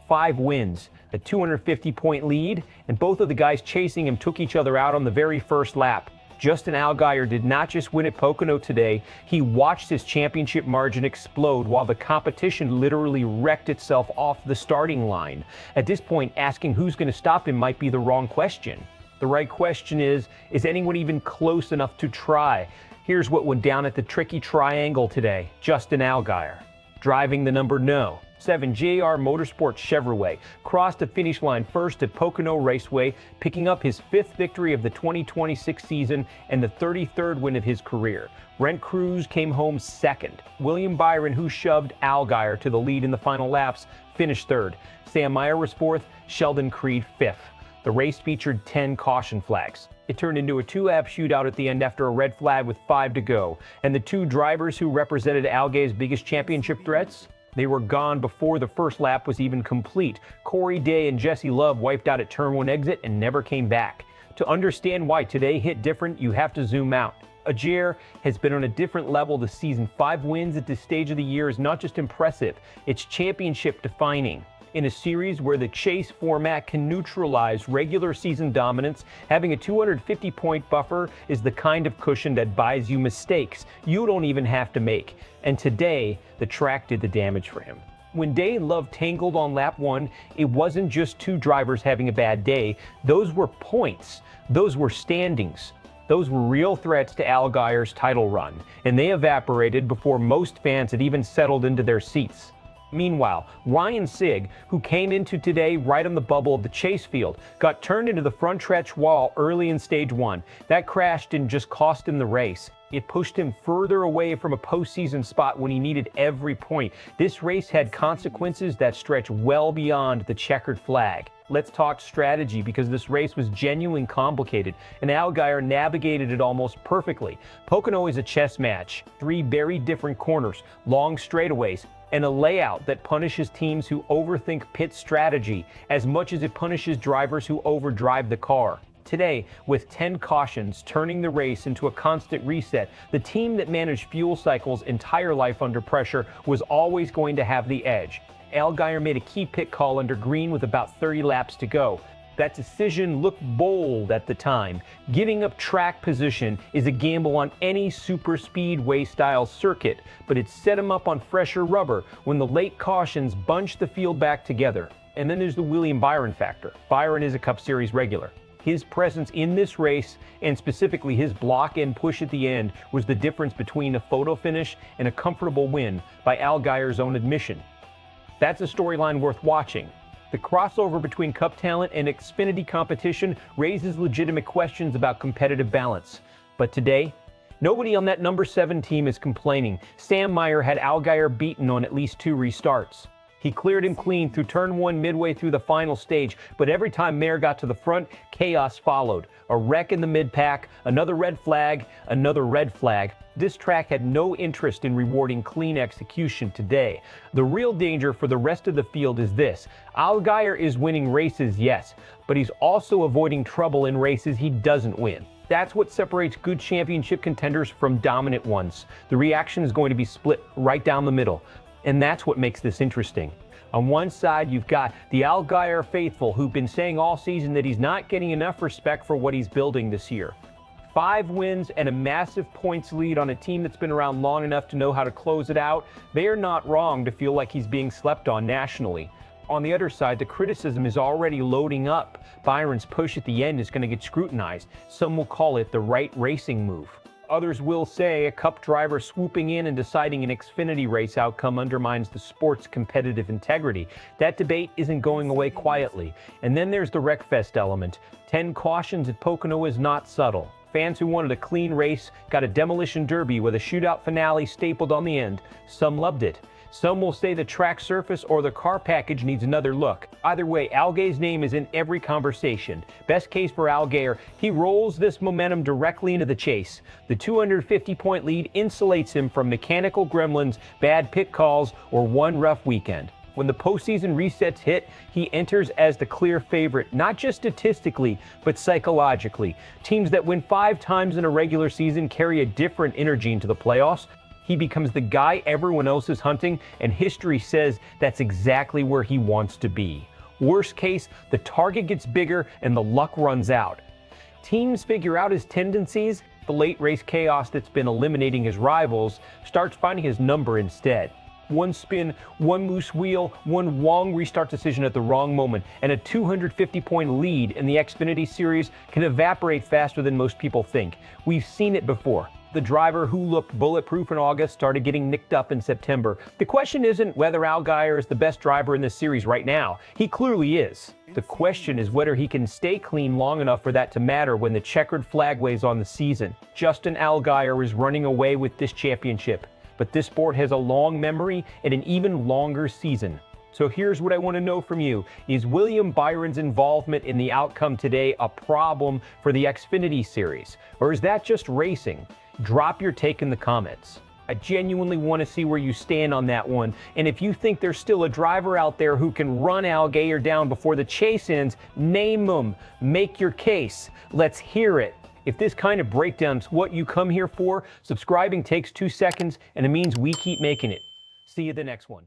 5 wins, a 250-point lead, and both of the guys chasing him took each other out on the very first lap. Justin Allgaier did not just win at Pocono today, he watched his championship margin explode while the competition literally wrecked itself off the starting line. At this point, asking who's going to stop him might be the wrong question. The right question is anyone even close enough to try? Here's what went down at the tricky triangle today. Justin Allgaier, driving the number 7 JR Motorsports Chevrolet, crossed the finish line first at Pocono Raceway, picking up his 5th victory of the 2026 season and the 33rd win of his career. Brent Cruz came home 2nd. William Byron, who shoved Allgaier to the lead in the final laps, finished 3rd. Sam Meyer was 4th, Sheldon Creed 5th. The race featured 10 caution flags. It turned into a 2-lap shootout at the end after a red flag with 5 to go. And the 2 drivers who represented Allgaier's biggest championship threats? They were gone before the first lap was even complete. Corey Day and Jesse Love wiped out at Turn 1 exit and never came back. To understand why today hit different, you have to zoom out. Allgaier has been on a different level this season. 5 wins at this stage of the year is not just impressive, it's championship defining. In a series where the chase format can neutralize regular season dominance, having a 250-point buffer is the kind of cushion that buys you mistakes you don't even have to make. And today, the track did the damage for him. When Day and Love tangled on lap 1, it wasn't just 2 drivers having a bad day. Those were points. Those were standings. Those were real threats to Allgaier's title run, and they evaporated before most fans had even settled into their seats. Meanwhile, Ryan Sieg, who came into today right on the bubble of the chase field, got turned into the front stretch wall early in stage 1. That crash didn't just cost him the race. It pushed him further away from a postseason spot when he needed every point. This race had consequences that stretch well beyond the checkered flag. Let's talk strategy, because this race was genuinely complicated, and Allgaier navigated it almost perfectly. Pocono is a chess match. 3 very different corners, long straightaways, and a layout that punishes teams who overthink pit strategy as much as it punishes drivers who overdrive the car. Today, with 10 cautions turning the race into a constant reset, the team that managed fuel cycles' entire life under pressure was always going to have the edge. Allgaier made a key pit call under green with about 30 laps to go. That decision looked bold at the time. Giving up track position is a gamble on any super speedway style circuit, but it set him up on fresher rubber when the late cautions bunched the field back together. And then there's the William Byron factor. Byron is a Cup Series regular. His presence in this race, and specifically his block and push at the end, was the difference between a photo finish and a comfortable win, by Allgaier's own admission. That's a storyline worth watching. The crossover between Cup talent and Xfinity competition raises legitimate questions about competitive balance. But today, nobody on that number 7 team is complaining. Sam Meyer had Allgaier beaten on at least 2 restarts. He cleared him clean through Turn 1 midway through the final stage, but every time Meyer got to the front, chaos followed. A wreck in the mid-pack, another red flag, another red flag. This track had no interest in rewarding clean execution today. The real danger for the rest of the field is this. Allgaier is winning races, yes, but he's also avoiding trouble in races he doesn't win. That's what separates good championship contenders from dominant ones. The reaction is going to be split right down the middle. And that's what makes this interesting. On one side, you've got the Allgaier faithful who've been saying all season that he's not getting enough respect for what he's building this year. 5 wins and a massive points lead on a team that's been around long enough to know how to close it out. They are not wrong to feel like he's being slept on nationally. On the other side, the criticism is already loading up. Byron's push at the end is going to get scrutinized. Some will call it the right racing move. Others will say a Cup driver swooping in and deciding an Xfinity race outcome undermines the sport's competitive integrity. That debate isn't going away quietly. And then there's the wreckfest element. 10 cautions at Pocono is not subtle. Fans who wanted a clean race got a demolition derby with a shootout finale stapled on the end. Some loved it. Some will say the track surface or the car package needs another look. Either way, Allgaier's name is in every conversation. Best case for Allgaier, he rolls this momentum directly into the chase. The 250-point lead insulates him from mechanical gremlins, bad pit calls, or one rough weekend. When the postseason resets hit, he enters as the clear favorite, not just statistically, but psychologically. Teams that win 5 times in a regular season carry a different energy into the playoffs. he becomes the guy everyone else is hunting, and history says that's exactly where he wants to be. Worst case, the target gets bigger and the luck runs out. Teams figure out his tendencies. The late race chaos that's been eliminating his rivals starts finding his number instead. One spin, one loose wheel, one wrong restart decision at the wrong moment, and a 250-point lead in the Xfinity Series can evaporate faster than most people think. We've seen it before. The driver who looked bulletproof in August started getting nicked up in September. The question isn't whether Allgaier is the best driver in this series right now. He clearly is. The question is whether he can stay clean long enough for that to matter when the checkered flag waves on the season. Justin Allgaier is running away with this championship. But this sport has a long memory and an even longer season. So here's what I want to know from you. Is William Byron's involvement in the outcome today a problem for the Xfinity Series? Or is that just racing? Drop your take in the comments. I genuinely want to see where you stand on that one. And if you think there's still a driver out there who can run Allgaier down before the chase ends, name them. Make your case. Let's hear it. If this kind of breakdown is what you come here for, subscribing takes 2 seconds and it means we keep making it. See you the next one.